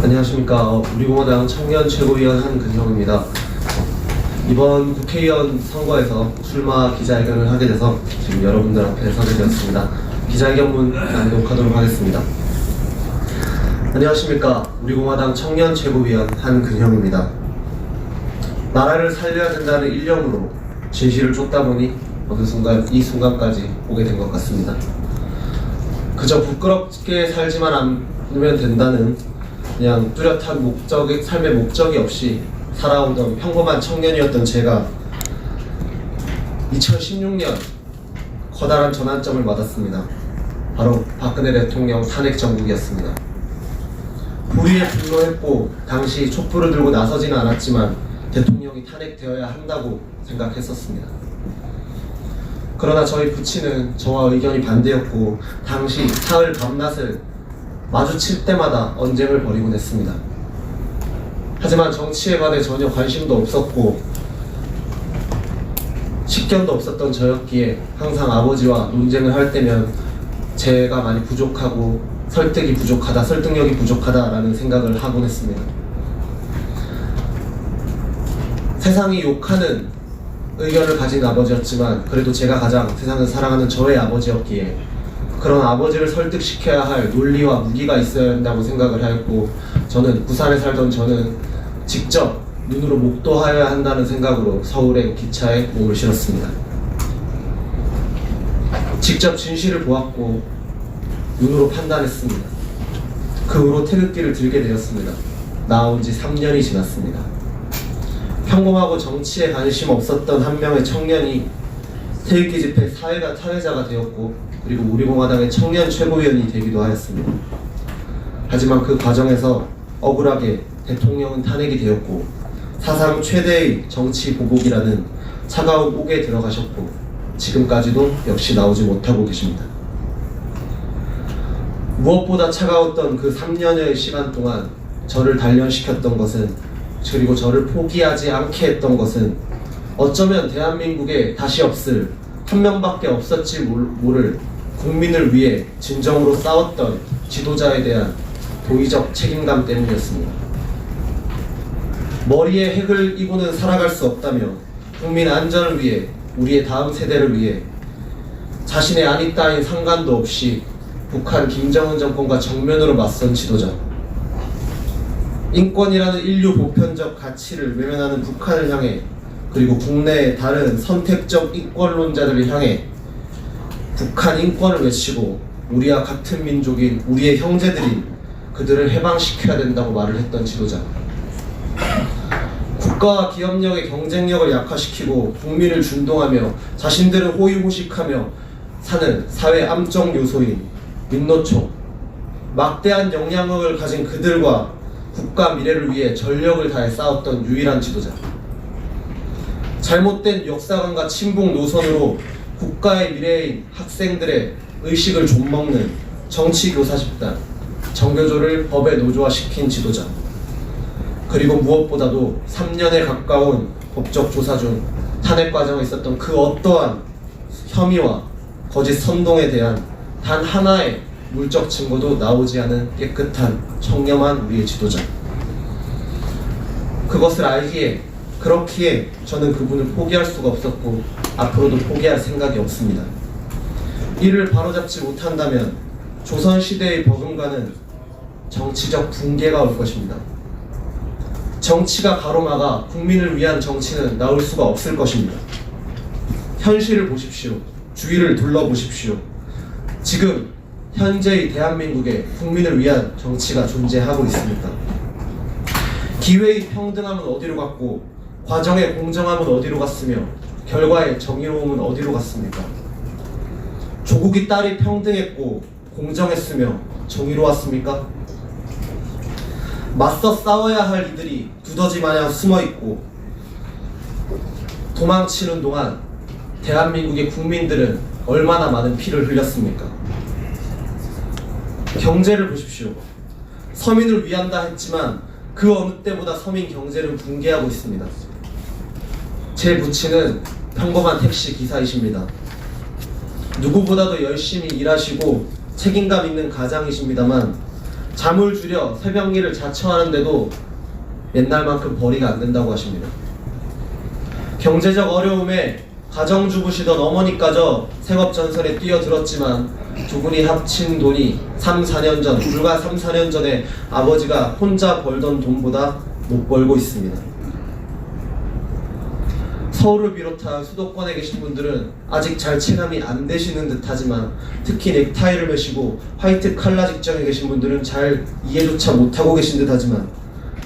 안녕하십니까. 우리공화당 청년 최고위원 한근형입니다. 이번 국회의원 선거에서 출마 기자회견을 하게 돼서 지금 여러분들 앞에 서게 되었습니다. 기자회견문 낭독하도록 하겠습니다. 안녕하십니까. 우리공화당 청년 최고위원 한근형입니다. 나라를 살려야 된다는 일념으로 진실을 쫓다 보니 어느 순간 이 순간까지 오게 된 것 같습니다. 그저 부끄럽게 살지만 않으면 된다는 그냥 뚜렷한 삶의 목적이 없이 살아오던 평범한 청년이었던 제가 2016년 커다란 전환점을 맞았습니다. 바로 박근혜 대통령 탄핵 정국이었습니다. 불의에 분노했고 당시 촛불을 들고 나서지는 않았지만 대통령이 탄핵되어야 한다고 생각했었습니다. 그러나 저희 부친은 저와 의견이 반대였고 당시 사흘 밤낮을 마주칠 때마다 언쟁을 벌이곤 했습니다. 하지만 정치에 관해 전혀 관심도 없었고 식견도 없었던 저였기에 항상 아버지와 논쟁을 할 때면 제가 많이 부족하고 설득력이 부족하다라는 생각을 하곤 했습니다. 세상이 욕하는 의견을 가진 아버지였지만 그래도 제가 가장 세상을 사랑하는 저의 아버지였기에 그런 아버지를 설득시켜야 할 논리와 무기가 있어야 한다고 생각을 하였고 저는 부산에 살던 저는 직접 눈으로 목도하여야 한다는 생각으로 서울의 기차에 몸을 실었습니다. 직접 진실을 보았고 눈으로 판단했습니다. 그 후로 태극기를 들게 되었습니다. 나온 지 3년이 지났습니다. 평범하고 정치에 관심 없었던 한 명의 청년이 태극기 집회 사회자가 되었고 그리고 우리공화당의 청년 최고위원이 되기도 하였습니다. 하지만 그 과정에서 억울하게 대통령은 탄핵이 되었고 사상 최대의 정치 보복이라는 차가운 옥에 들어가셨고 지금까지도 역시 나오지 못하고 계십니다. 무엇보다 차가웠던 그 3년의 시간 동안 저를 단련시켰던 것은 그리고 저를 포기하지 않게 했던 것은 어쩌면 대한민국에 다시 없을 한 명밖에 없었지 모를 국민을 위해 진정으로 싸웠던 지도자에 대한 도의적 책임감 때문이었습니다. 머리에 핵을 이고는 살아갈 수 없다며 국민 안전을 위해 우리의 다음 세대를 위해 자신의 안위 따윈 상관도 없이 북한 김정은 정권과 정면으로 맞선 지도자, 인권이라는 인류 보편적 가치를 외면하는 북한을 향해 그리고 국내의 다른 선택적 인권론자들을 향해 북한 인권을 외치고 우리와 같은 민족인 우리의 형제들이 그들을 해방시켜야 된다고 말을 했던 지도자, 국가와 기업력의 경쟁력을 약화시키고 국민을 준동하며 자신들은 호의호식하며 사는 사회 암적 요소인 민노총, 막대한 영향력을 가진 그들과 국가 미래를 위해 전력을 다해 싸웠던 유일한 지도자, 잘못된 역사관과 친북 노선으로 국가의 미래인 학생들의 의식을 좀먹는 정치교사 집단, 정교조를 법에 노조화시킨 지도자, 그리고 무엇보다도 3년에 가까운 법적 조사 중 탄핵 과정에 있었던 그 어떠한 혐의와 거짓 선동에 대한 단 하나의 물적 증거도 나오지 않은 깨끗한 청렴한 우리의 지도자. 그것을 알기에 그렇기에 저는 그분을 포기할 수가 없었고 앞으로도 포기할 생각이 없습니다. 이를 바로잡지 못한다면 조선시대의 버금가는 정치적 붕괴가 올 것입니다. 정치가 가로막아 국민을 위한 정치는 나올 수가 없을 것입니다. 현실을 보십시오. 주위를 둘러보십시오. 지금 현재의 대한민국에 국민을 위한 정치가 존재하고 있습니까? 기회의 평등함은 어디로 갔고 과정의 공정함은 어디로 갔으며 결과의 정의로움은 어디로 갔습니까? 조국이 딸이 평등했고 공정했으며 정의로웠습니까? 맞서 싸워야 할 이들이 두더지 마냥 숨어있고 도망치는 동안 대한민국의 국민들은 얼마나 많은 피를 흘렸습니까? 경제를 보십시오. 서민을 위한다 했지만 그 어느 때보다 서민 경제는 붕괴하고 있습니다. 제 부친은 평범한 택시 기사이십니다. 누구보다도 열심히 일하시고 책임감 있는 가장이십니다만 잠을 줄여 새벽일을 자처하는데도 옛날만큼 벌이가 안 된다고 하십니다. 경제적 어려움에 가정주부시던 어머니까지 생업전선에 뛰어들었지만 두 분이 합친 돈이 불과 3, 4년 전에 아버지가 혼자 벌던 돈보다 못 벌고 있습니다. 서울을 비롯한 수도권에 계신 분들은 아직 잘 체감이 안 되시는 듯하지만 특히 넥타이를 매시고 화이트 칼라 직장에 계신 분들은 잘 이해조차 못하고 계신 듯하지만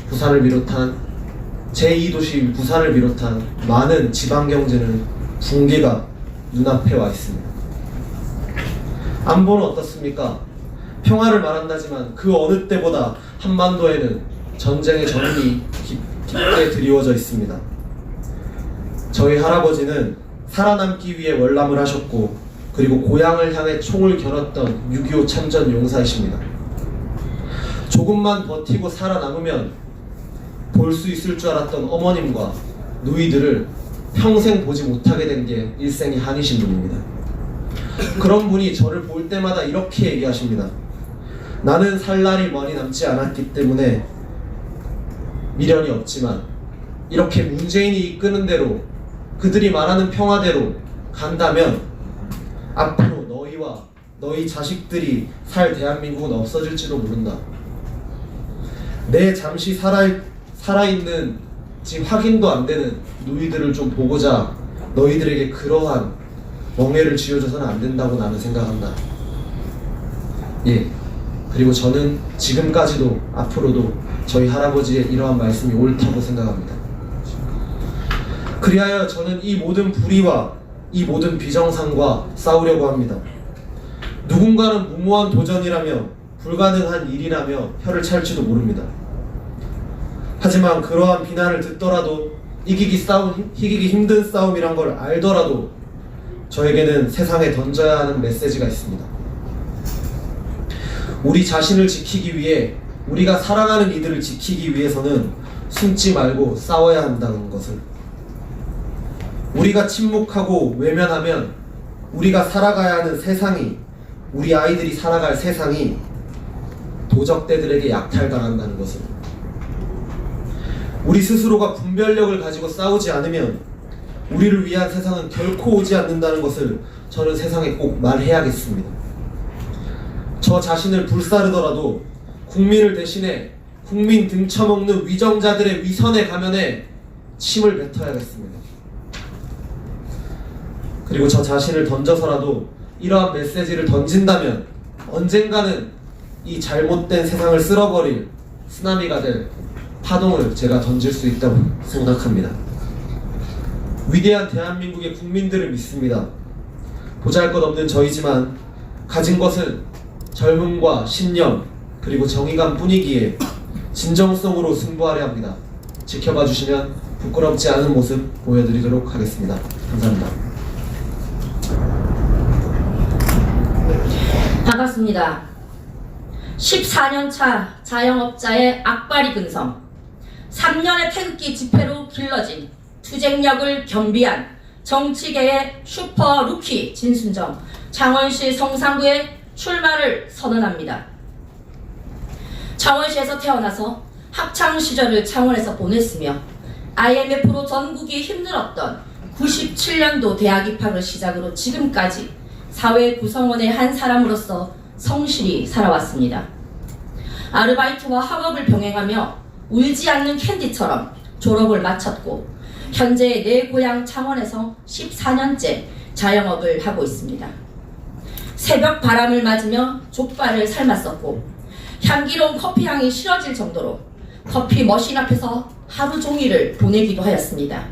부산을 비롯한 제2도시 부산을 비롯한 많은 지방경제는 붕괴가 눈앞에 와 있습니다. 안보는 어떻습니까? 평화를 말한다지만 그 어느 때보다 한반도에는 전쟁의 전운이 깊게 드리워져 있습니다. 저희 할아버지는 살아남기 위해 월남을 하셨고 그리고 고향을 향해 총을 겨눴던 6.25 참전 용사이십니다. 조금만 버티고 살아남으면 볼 수 있을 줄 알았던 어머님과 누이들을 평생 보지 못하게 된 게 일생이 한이신 분입니다. 그런 분이 저를 볼 때마다 이렇게 얘기하십니다. 나는 살 날이 많이 남지 않았기 때문에 미련이 없지만 이렇게 문재인이 이끄는 대로 그들이 말하는 평화대로 간다면 앞으로 너희와 너희 자식들이 살 대한민국은 없어질지도 모른다. 내 잠시 살아있는지 확인도 안 되는 누이들을 좀 보고자 너희들에게 그러한 멍해를 쥐어줘서는 안 된다고 나는 생각한다. 예. 그리고 저는 지금까지도 앞으로도 저희 할아버지의 이러한 말씀이 옳다고 생각합니다. 그리하여 저는 이 모든 불의와 이 모든 비정상과 싸우려고 합니다. 누군가는 무모한 도전이라며 불가능한 일이라며 혀를 찰지도 모릅니다. 하지만 그러한 비난을 듣더라도 이기기 힘든 싸움이란 걸 알더라도 저에게는 세상에 던져야 하는 메시지가 있습니다. 우리 자신을 지키기 위해 우리가 사랑하는 이들을 지키기 위해서는 숨지 말고 싸워야 한다는 것을, 우리가 침묵하고 외면하면 우리가 살아가야 하는 세상이, 우리 아이들이 살아갈 세상이 도적대들에게 약탈당한다는 것을, 우리 스스로가 분별력을 가지고 싸우지 않으면 우리를 위한 세상은 결코 오지 않는다는 것을 저는 세상에 꼭 말해야겠습니다. 저 자신을 불사르더라도 국민을 대신해 국민 등쳐먹는 위정자들의 위선의 가면에 침을 뱉어야겠습니다. 그리고 저 자신을 던져서라도 이러한 메시지를 던진다면 언젠가는 이 잘못된 세상을 쓸어버릴 쓰나미가 될 파동을 제가 던질 수 있다고 생각합니다. 위대한 대한민국의 국민들을 믿습니다. 보잘것없는 저희지만 가진 것은 젊음과 신념 그리고 정의감 뿐이기에 진정성으로 승부하려 합니다. 지켜봐 주시면 부끄럽지 않은 모습 보여드리도록 하겠습니다. 감사합니다. 반갑습니다. 14년차 자영업자의 악바리 근성, 3년의 태극기 집회로 길러진 투쟁력을 겸비한 정치계의 슈퍼 루키 진순정, 창원시 성산구에 출마를 선언합니다. 창원시에서 태어나서 학창시절을 창원에서 보냈으며 IMF로 전국이 힘들었던 97년도 대학 입학을 시작으로 지금까지 사회 구성원의 한 사람으로서 성실히 살아왔습니다. 아르바이트와 학업을 병행하며 울지 않는 캔디처럼 졸업을 마쳤고 현재 내 고향 창원에서 14년째 자영업을 하고 있습니다. 새벽 바람을 맞으며 족발을 삶았었고 향기로운 커피향이 싫어질 정도로 커피 머신 앞에서 하루 종일을 보내기도 하였습니다.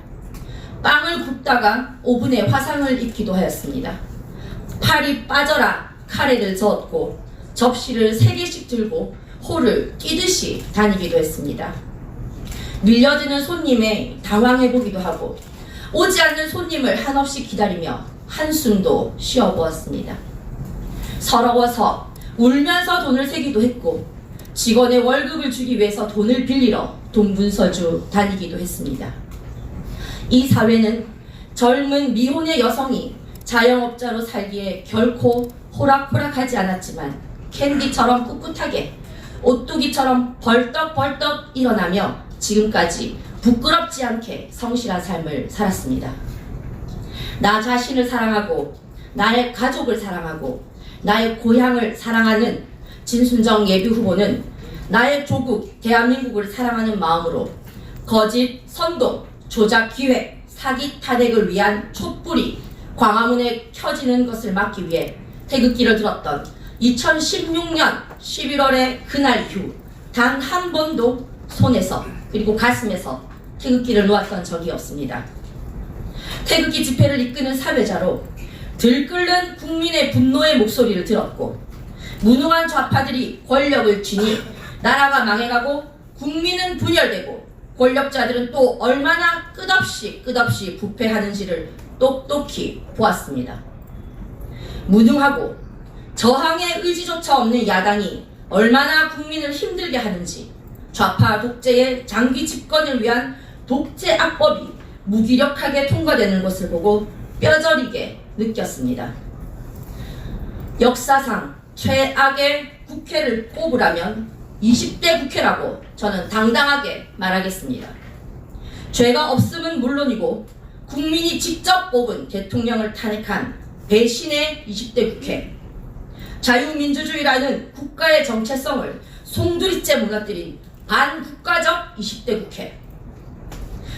빵을 굽다가 오븐에 화상을 입기도 하였습니다. 팔이 빠져라 카레를 저었고 접시를 3개씩 들고 홀을 뛰듯이 다니기도 했습니다. 밀려드는 손님에 당황해보기도 하고 오지 않는 손님을 한없이 기다리며 한숨도 쉬어보았습니다. 서러워서 울면서 돈을 세기도 했고 직원의 월급을 주기 위해서 돈을 빌리러 동분서주 다니기도 했습니다. 이 사회는 젊은 미혼의 여성이 자영업자로 살기에 결코 호락호락하지 않았지만 캔디처럼 꿋꿋하게 오뚜기처럼 벌떡벌떡 일어나며 지금까지 부끄럽지 않게 성실한 삶을 살았습니다. 나 자신을 사랑하고 나의 가족을 사랑하고 나의 고향을 사랑하는 진순정 예비후보는 나의 조국 대한민국을 사랑하는 마음으로 거짓, 선동, 조작 기획, 사기 탄핵을 위한 촛불이 광화문에 켜지는 것을 막기 위해 태극기를 들었던 2016년 11월의 그날 이후 단 한 번도 손에서 그리고 가슴에서 태극기를 놓았던 적이 없습니다. 태극기 집회를 이끄는 사회자로 들끓는 국민의 분노의 목소리를 들었고 무능한 좌파들이 권력을 쥐니 나라가 망해가고 국민은 분열되고 권력자들은 또 얼마나 끝없이 부패하는지를 똑똑히 보았습니다. 무능하고 저항의 의지조차 없는 야당이 얼마나 국민을 힘들게 하는지 좌파 독재의 장기 집권을 위한 독재 악법이 무기력하게 통과되는 것을 보고 뼈저리게 느꼈습니다. 역사상 최악의 국회를 꼽으라면 20대 국회라고 저는 당당하게 말하겠습니다. 죄가 없음은 물론이고 국민이 직접 뽑은 대통령을 탄핵한 배신의 20대 국회, 자유민주주의라는 국가의 정체성을 송두리째 무너뜨린 반국가적 20대 국회,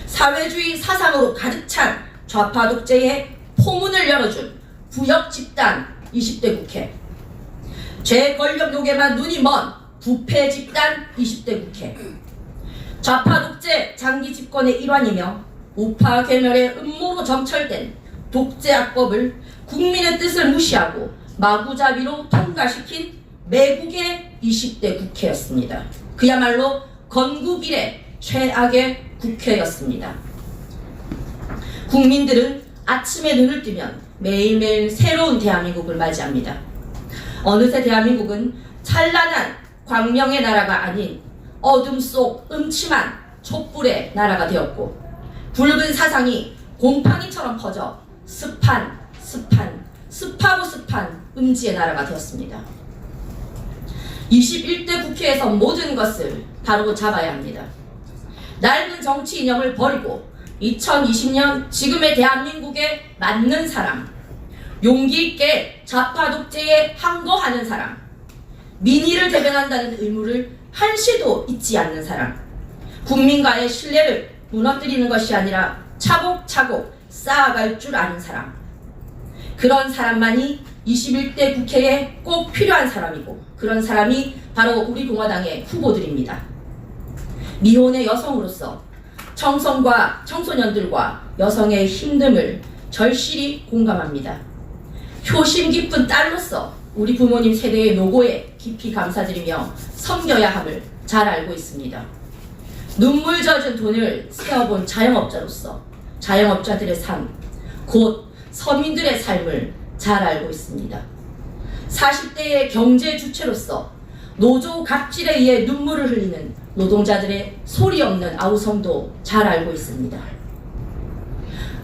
사회주의 사상으로 가득 찬 좌파 독재의 포문을 열어준 부역 집단 20대 국회, 죄 권력 욕에만 눈이 먼 부패 집단 20대 국회, 좌파 독재 장기 집권의 일환이며 우파 괴멸의 음모로 점철된 독재 악법을 국민의 뜻을 무시하고 마구잡이로 통과시킨 매국의 20대 국회였습니다. 그야말로 건국 이래 최악의 국회였습니다. 국민들은 아침에 눈을 뜨면 매일매일 새로운 대한민국을 맞이합니다. 어느새 대한민국은 찬란한 광명의 나라가 아닌 어둠 속 음침한 촛불의 나라가 되었고 붉은 사상이 곰팡이처럼 퍼져 습한 음지의 나라가 되었습니다. 21대 국회에서 모든 것을 바로 잡아야 합니다. 낡은 정치 이념을 버리고 2020년 지금의 대한민국에 맞는 사람, 용기 있게 좌파 독재에 항거하는 사람, 민의를 대변한다는 의무를 한시도 잊지 않는 사람, 국민과의 신뢰를 무너뜨리는 것이 아니라 차곡차곡 쌓아갈 줄 아는 사람, 그런 사람만이 21대 국회에 꼭 필요한 사람이고 그런 사람이 바로 우리 공화당의 후보들입니다. 미혼의 여성으로서 청성과 청소년들과 여성의 힘듦을 절실히 공감합니다. 효심 깊은 딸로서 우리 부모님 세대의 노고에 깊이 감사드리며 섬겨야 함을 잘 알고 있습니다. 눈물 젖은 돈을 세어본 자영업자로서 자영업자들의 삶, 곧 서민들의 삶을 잘 알고 있습니다. 40대의 경제 주체로서 노조 갑질에 의해 눈물을 흘리는 노동자들의 소리 없는 아우성도 잘 알고 있습니다.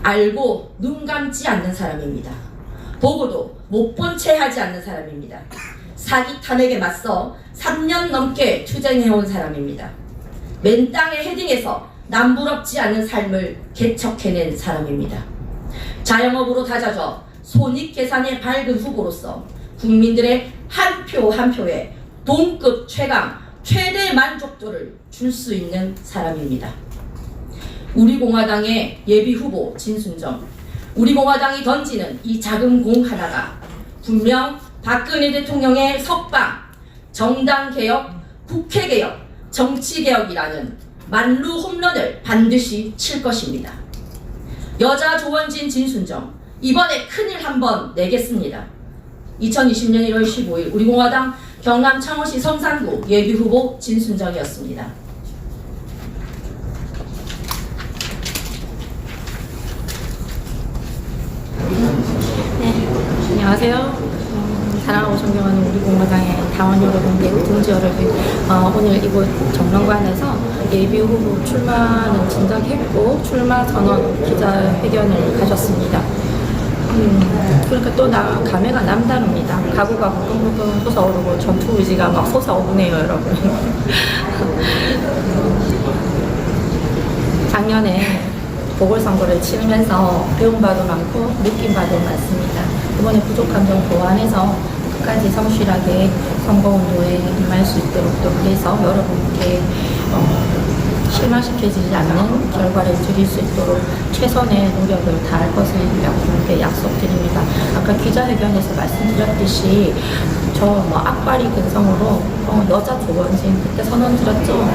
알고 눈 감지 않는 사람입니다. 보고도 못 본 채 하지 않는 사람입니다. 사기 탄핵에 맞서 3년 넘게 투쟁해온 사람입니다. 맨 땅에 헤딩해서 남부럽지 않은 삶을 개척해낸 사람입니다. 자영업으로 다져져 손익계산의 밝은 후보로서 국민들의 한 표 한 표에 동급 최강 최대 만족도를 줄 수 있는 사람입니다. 우리 공화당의 예비 후보 진순정, 우리 공화당이 던지는 이 작은 공 하나가 분명 박근혜 대통령의 석방, 정당개혁, 국회개혁, 정치개혁이라는 만루 홈런을 반드시 칠 것입니다. 여자 조원진 진순정, 이번에 큰일 한번 내겠습니다. 2020년 1월 15일 우리 공화당 경남 창원시 성산구 예비후보 진순정이었습니다. 네, 안녕하세요. 사랑하고 존경하는 우리 공화당의 당원 여러분, 내부 동지 여러분, 오늘 이곳 정론관에서 예비후보 출마는 진작했고 출마 선언 기자회견을 가졌습니다. 그러니까 또 감회가 남다릅니다. 가구가 부끈부끈 솟아오르고 전투 의지가 막 솟아오르네요, 여러분. 작년에 보궐선거를 치르면서 배운 바도 많고 느낀 바도 많습니다. 이번에 부족한 점 보완해서 끝까지 성실하게 선거운동에 임할 수 있도록 또 그래서 여러분께 실망시켜지지 않는 결과를 드릴 수 있도록 최선의 노력을 다할 것을 여러분께 약속드립니다. 아까 기자회견에서 말씀드렸듯이 저 뭐 악바리 근성으로 여자 조원진 그때 선언 들었죠.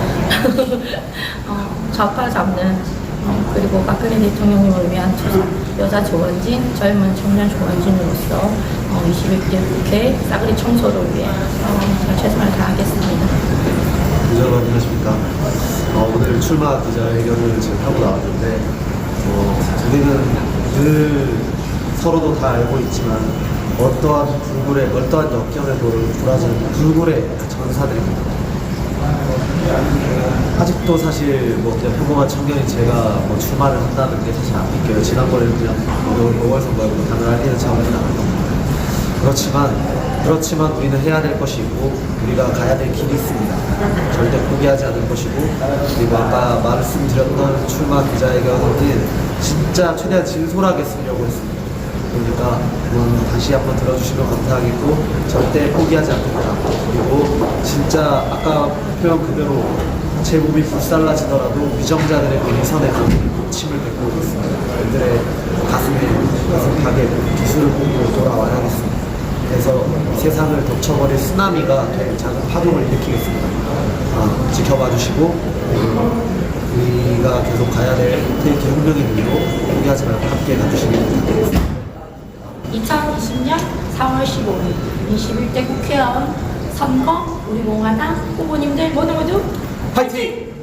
좌파 잡는 그리고 박근혜 대통령님을 위한 투사 여자 조원진 젊은 청년 조원진으로서 21대 국회 싸그리 청소를 위해 최선을 다하겠습니다. 기자님 안녕하십니까. 오늘 출마 기자회견을 지금 하고 나왔는데 우리는 늘 서로도 다 알고 있지만 어떠한 역경에도 굴하는 불굴의 전사들입니다. 아직도 사실 그냥 평범한 청년이 제가 출마를 한다는 게 사실 안 믿겨요. 지난번에는 그냥 보궐선거였고 당연한 일은 차원에서 나갔던 겁니다. 그렇지만 우리는 해야 될 것이 있고 우리가 가야 될 길이 있습니다. 절대 포기하지 않을 것이고 그리고 아까 말씀드렸던 출마 기자회견은 진짜 최대한 진솔하게 쓰려고 했습니다. 그러니까 다시 한번 들어주시면 감사하겠고 절대 포기하지 않겠다. 그리고 진짜 아까 표현 그대로 제 몸이 불살라지더라도 위정자들의 그 위선에 침을 뱉고 오겠습니다. 그들의 가슴 팍에 기술을 보고 돌아와야겠습니다. 그래서 세상을 덮쳐버릴 쓰나미가 될 작은 파동을 일으키겠습니다. 지켜봐 주시고 우리가 계속 가야 될 대개혁명의 길로 포기하지 말고 함께 가주시길 부탁드리겠습니다. 2020년 4월 15일 21대 국회의원 선거 우리 공화당 후보님들 모두 파이팅!